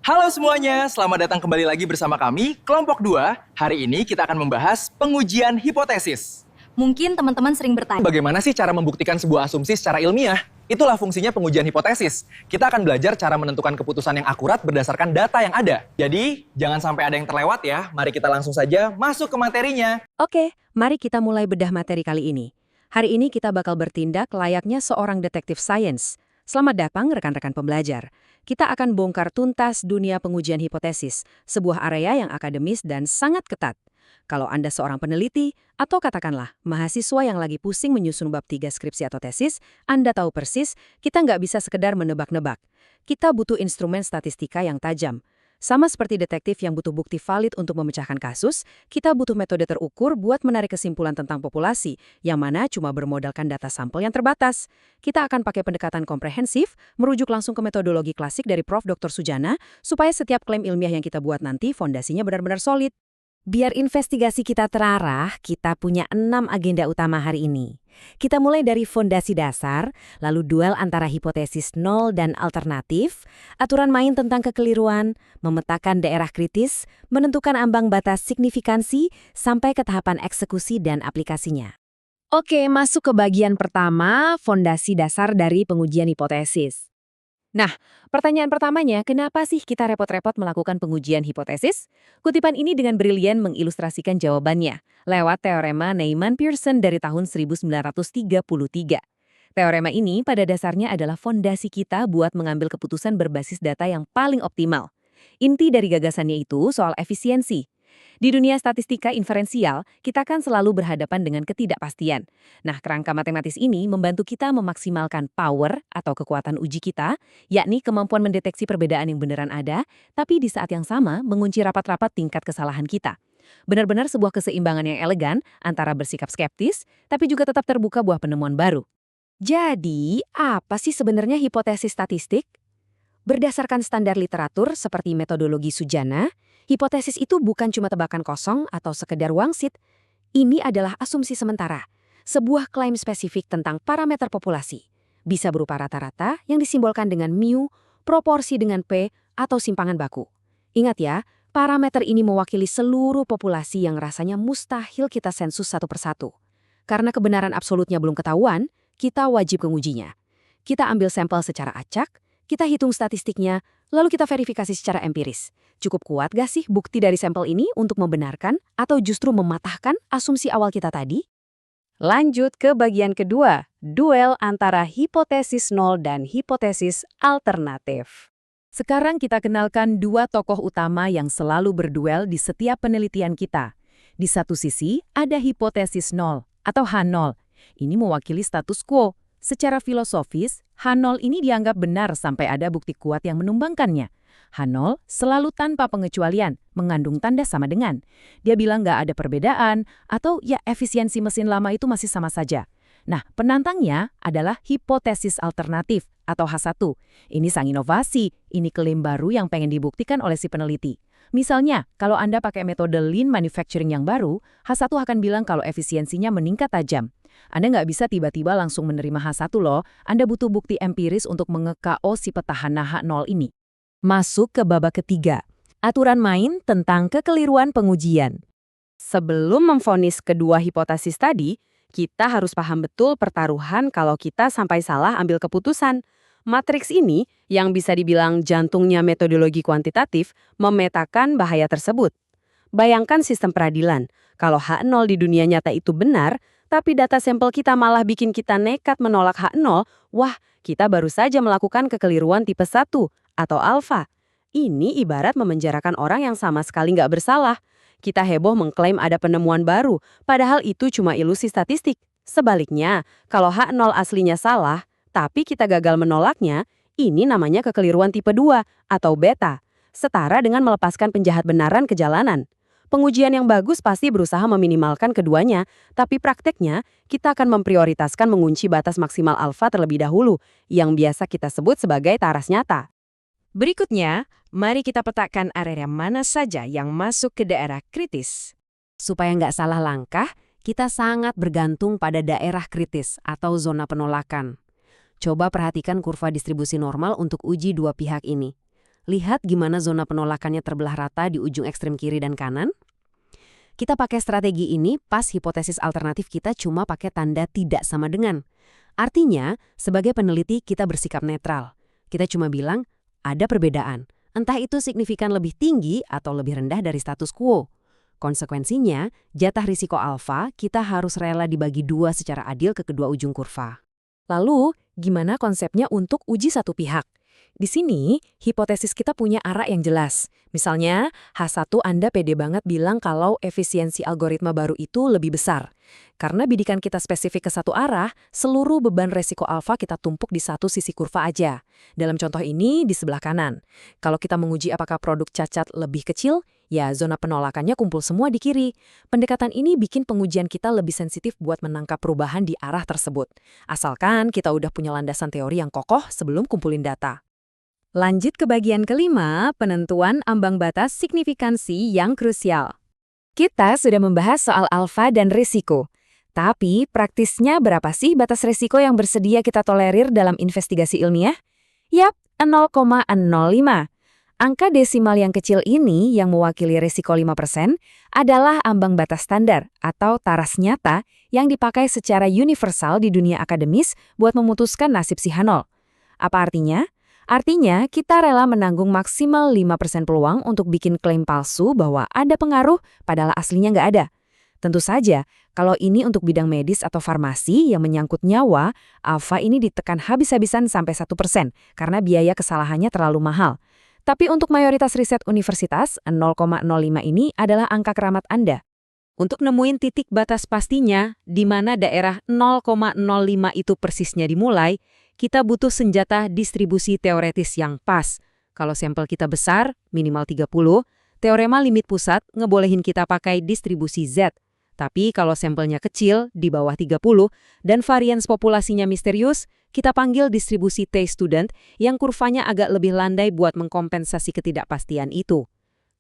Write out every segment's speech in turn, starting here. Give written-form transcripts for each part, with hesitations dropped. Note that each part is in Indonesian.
Halo semuanya, selamat datang kembali lagi bersama kami, Kelompok 2. Hari ini kita akan membahas pengujian hipotesis. Mungkin teman-teman sering bertanya, Bagaimana sih cara membuktikan sebuah asumsi secara ilmiah? Itulah fungsinya pengujian hipotesis. Kita akan belajar cara menentukan keputusan yang akurat berdasarkan data yang ada. Jadi, jangan sampai ada yang terlewat ya. Mari kita langsung saja masuk ke materinya. Oke, mari kita mulai bedah materi kali ini. Hari ini kita bakal bertindak layaknya seorang detektif sains. Selamat datang rekan-rekan pembelajar. Kita akan bongkar tuntas dunia pengujian hipotesis, sebuah area yang akademis dan sangat ketat. Kalau Anda seorang peneliti, atau katakanlah mahasiswa yang lagi pusing menyusun bab 3 skripsi atau tesis, Anda tahu persis, kita nggak bisa sekedar menebak-nebak. Kita butuh instrumen statistika yang tajam. Sama seperti detektif yang butuh bukti valid untuk memecahkan kasus, kita butuh metode terukur buat menarik kesimpulan tentang populasi, yang mana cuma bermodalkan data sampel yang terbatas. Kita akan pakai pendekatan komprehensif, merujuk langsung ke metodologi klasik dari Prof. Dr. Sujana, supaya setiap klaim ilmiah yang kita buat nanti fondasinya benar-benar solid. Biar investigasi kita terarah, kita punya 6 agenda utama hari ini. Kita mulai dari fondasi dasar, lalu duel antara hipotesis nol dan alternatif, aturan main tentang kekeliruan, memetakan daerah kritis, menentukan ambang batas signifikansi, sampai ke tahapan eksekusi dan aplikasinya. Oke, masuk ke bagian pertama, fondasi dasar dari pengujian hipotesis. Nah, pertanyaan pertamanya, kenapa sih kita repot-repot melakukan pengujian hipotesis? Kutipan ini dengan brilian mengilustrasikan jawabannya lewat teorema Neyman-Pearson dari tahun 1933. Teorema ini pada dasarnya adalah fondasi kita buat mengambil keputusan berbasis data yang paling optimal. Inti dari gagasannya itu soal efisiensi. Di dunia statistika inferensial, kita kan selalu berhadapan dengan ketidakpastian. Nah, kerangka matematis ini membantu kita memaksimalkan power atau kekuatan uji kita, yakni kemampuan mendeteksi perbedaan yang beneran ada, tapi di saat yang sama mengunci rapat-rapat tingkat kesalahan kita. Benar-benar sebuah keseimbangan yang elegan antara bersikap skeptis, tapi juga tetap terbuka buah penemuan baru. Jadi, apa sih sebenarnya hipotesis statistik? Berdasarkan standar literatur seperti metodologi Sujana, hipotesis itu bukan cuma tebakan kosong atau sekedar wangsit. Ini adalah asumsi sementara, sebuah klaim spesifik tentang parameter populasi. Bisa berupa rata-rata yang disimbolkan dengan mu, proporsi dengan P, atau simpangan baku. Ingat ya, parameter ini mewakili seluruh populasi yang rasanya mustahil kita sensus satu persatu. Karena kebenaran absolutnya belum ketahuan, kita wajib mengujinya. Kita ambil sampel secara acak, kita hitung statistiknya, lalu kita verifikasi secara empiris. Cukup kuat gak sih bukti dari sampel ini untuk membenarkan atau justru mematahkan asumsi awal kita tadi? Lanjut ke bagian kedua, duel antara hipotesis nol dan hipotesis alternatif. Sekarang kita kenalkan dua tokoh utama yang selalu berduel di setiap penelitian kita. Di satu sisi ada hipotesis nol atau H0. Ini mewakili status quo. Secara filosofis, H0 ini dianggap benar sampai ada bukti kuat yang menumbangkannya. H0 selalu tanpa pengecualian, mengandung tanda sama dengan. Dia bilang nggak ada perbedaan, atau ya efisiensi mesin lama itu masih sama saja. Nah, penantangnya adalah hipotesis alternatif atau H1. Ini sang inovasi, ini klaim baru yang pengen dibuktikan oleh si peneliti. Misalnya, kalau Anda pakai metode lean manufacturing yang baru, H1 akan bilang kalau efisiensinya meningkat tajam. Anda nggak bisa tiba-tiba langsung menerima H1 loh, Anda butuh bukti empiris untuk menge-KO si petahana H0 ini. Masuk ke babak ketiga, aturan main tentang kekeliruan pengujian. Sebelum memvonis kedua hipotesis tadi, kita harus paham betul pertaruhan kalau kita sampai salah ambil keputusan. Matriks ini, yang bisa dibilang jantungnya metodologi kuantitatif, memetakan bahaya tersebut. Bayangkan sistem peradilan, kalau H0 di dunia nyata itu benar, tapi data sampel kita malah bikin kita nekat menolak H0, wah, kita baru saja melakukan kekeliruan tipe 1 atau alfa. Ini ibarat memenjarakan orang yang sama sekali nggak bersalah. Kita heboh mengklaim ada penemuan baru, padahal itu cuma ilusi statistik. Sebaliknya, kalau H0 aslinya salah, tapi kita gagal menolaknya, ini namanya kekeliruan tipe 2 atau beta, setara dengan melepaskan penjahat benaran ke jalanan. Pengujian yang bagus pasti berusaha meminimalkan keduanya, tapi prakteknya kita akan memprioritaskan mengunci batas maksimal alfa terlebih dahulu, yang biasa kita sebut sebagai taras nyata. Berikutnya, mari kita petakan area mana saja yang masuk ke daerah kritis. Supaya nggak salah langkah, kita sangat bergantung pada daerah kritis atau zona penolakan. Coba perhatikan kurva distribusi normal untuk uji dua pihak ini. Lihat gimana zona penolakannya terbelah rata di ujung ekstrem kiri dan kanan. Kita pakai strategi ini pas hipotesis alternatif kita cuma pakai tanda tidak sama dengan. Artinya, sebagai peneliti kita bersikap netral. Kita cuma bilang, ada perbedaan. Entah itu signifikan lebih tinggi atau lebih rendah dari status quo. Konsekuensinya, jatah risiko alfa kita harus rela dibagi dua secara adil ke kedua ujung kurva. Lalu, gimana konsepnya untuk uji satu pihak? Di sini, hipotesis kita punya arah yang jelas. Misalnya, H1 Anda pede banget bilang kalau efisiensi algoritma baru itu lebih besar. Karena bidikan kita spesifik ke satu arah, seluruh beban resiko alfa kita tumpuk di satu sisi kurva aja. Dalam contoh ini, di sebelah kanan. Kalau kita menguji apakah produk cacat lebih kecil, ya zona penolakannya kumpul semua di kiri. Pendekatan ini bikin pengujian kita lebih sensitif buat menangkap perubahan di arah tersebut. Asalkan kita udah punya landasan teori yang kokoh sebelum kumpulin data. Lanjut ke bagian kelima, penentuan ambang batas signifikansi yang krusial. Kita sudah membahas soal alfa dan risiko. Tapi praktisnya berapa sih batas risiko yang bersedia kita tolerir dalam investigasi ilmiah? Yap, 0,05. Angka desimal yang kecil ini yang mewakili risiko 5% adalah ambang batas standar atau taras nyata yang dipakai secara universal di dunia akademis buat memutuskan nasib si H0. Apa artinya? Artinya, kita rela menanggung maksimal 5% peluang untuk bikin klaim palsu bahwa ada pengaruh padahal aslinya nggak ada. Tentu saja, kalau ini untuk bidang medis atau farmasi yang menyangkut nyawa, alfa ini ditekan habis-habisan sampai 1% karena biaya kesalahannya terlalu mahal. Tapi untuk mayoritas riset universitas, 0,05 ini adalah angka keramat Anda. Untuk nemuin titik batas pastinya, di mana daerah 0,05 itu persisnya dimulai, kita butuh senjata distribusi teoretis yang pas. Kalau sampel kita besar, minimal 30, teorema limit pusat ngebolehin kita pakai distribusi Z. Tapi kalau sampelnya kecil, di bawah 30, dan varians populasinya misterius, kita panggil distribusi T-student yang kurvanya agak lebih landai buat mengkompensasi ketidakpastian itu.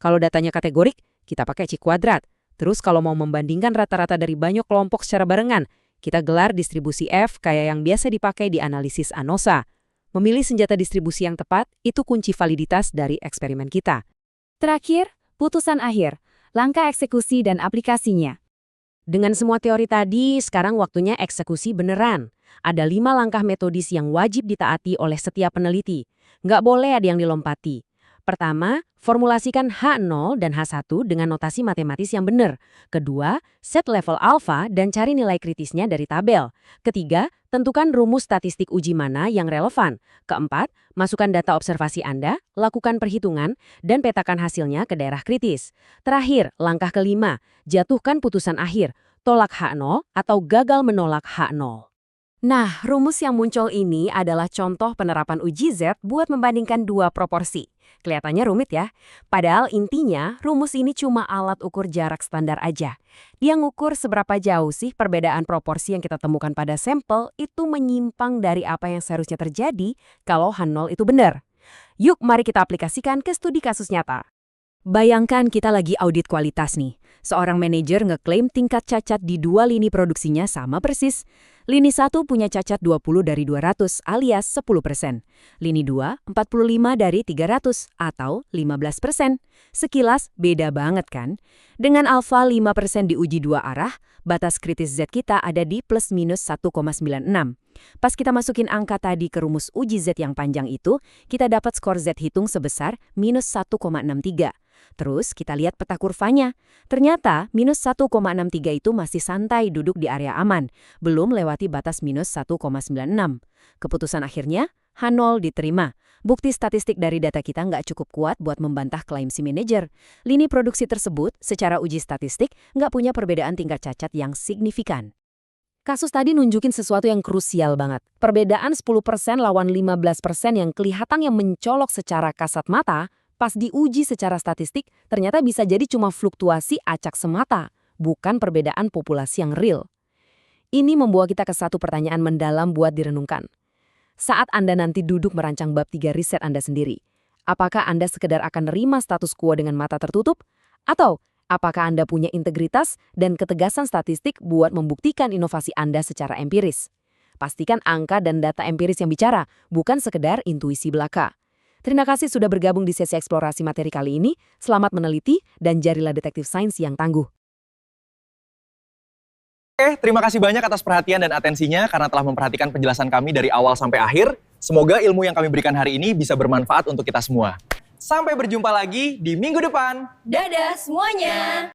Kalau datanya kategorik, kita pakai C kuadrat. Terus kalau mau membandingkan rata-rata dari banyak kelompok secara barengan, kita gelar distribusi F kayak yang biasa dipakai di analisis ANOSA. Memilih senjata distribusi yang tepat, itu kunci validitas dari eksperimen kita. Terakhir, putusan akhir, langkah eksekusi dan aplikasinya. Dengan semua teori tadi, sekarang waktunya eksekusi beneran. Ada 5 langkah metodis yang wajib ditaati oleh setiap peneliti. Nggak boleh ada yang dilompati. Pertama, formulasikan H0 dan H1 dengan notasi matematis yang benar. Kedua, set level alfa dan cari nilai kritisnya dari tabel. Ketiga, tentukan rumus statistik uji mana yang relevan. Keempat, masukkan data observasi Anda, lakukan perhitungan, dan petakan hasilnya ke daerah kritis. Terakhir, langkah kelima, jatuhkan putusan akhir, tolak H0 atau gagal menolak H0. Nah, rumus yang muncul ini adalah contoh penerapan uji Z buat membandingkan dua proporsi. Kelihatannya rumit ya? Padahal intinya, rumus ini cuma alat ukur jarak standar aja. Dia ngukur seberapa jauh sih perbedaan proporsi yang kita temukan pada sampel itu menyimpang dari apa yang seharusnya terjadi kalau H0 itu benar. Yuk, mari kita aplikasikan ke studi kasus nyata. Bayangkan kita lagi audit kualitas nih. Seorang manajer ngeklaim tingkat cacat di 2 lini produksinya sama persis. Lini 1 punya cacat 20 dari 200 alias 10%. Lini 2, 45 dari 300 atau 15%. Sekilas beda banget kan? Dengan alfa 5% diuji dua arah, batas kritis Z kita ada di plus minus 1,96. Pas kita masukin angka tadi ke rumus uji Z yang panjang itu, kita dapat skor Z hitung sebesar minus 1,63. Terus kita lihat peta kurvanya. Ternyata minus 1,63 itu masih santai duduk di area aman, belum lewati batas minus 1,96. Keputusan akhirnya, H0 diterima. Bukti statistik dari data kita nggak cukup kuat buat membantah klaim si manajer. Lini produksi tersebut secara uji statistik nggak punya perbedaan tingkat cacat yang signifikan. Kasus tadi nunjukin sesuatu yang krusial banget. Perbedaan 10% lawan 15% yang kelihatannya mencolok secara kasat mata, pas diuji secara statistik, ternyata bisa jadi cuma fluktuasi acak semata, bukan perbedaan populasi yang real. Ini membawa kita ke satu pertanyaan mendalam buat direnungkan. Saat Anda nanti duduk merancang bab 3 riset Anda sendiri, apakah Anda sekedar akan nerima status quo dengan mata tertutup? Atau apakah Anda punya integritas dan ketegasan statistik buat membuktikan inovasi Anda secara empiris? Pastikan angka dan data empiris yang bicara, bukan sekedar intuisi belaka. Terima kasih sudah bergabung di sesi eksplorasi materi kali ini. Selamat meneliti dan jadilah detektif sains yang tangguh. Oke, terima kasih banyak atas perhatian dan atensinya karena telah memperhatikan penjelasan kami dari awal sampai akhir. Semoga ilmu yang kami berikan hari ini bisa bermanfaat untuk kita semua. Sampai berjumpa lagi di minggu depan. Dadah semuanya!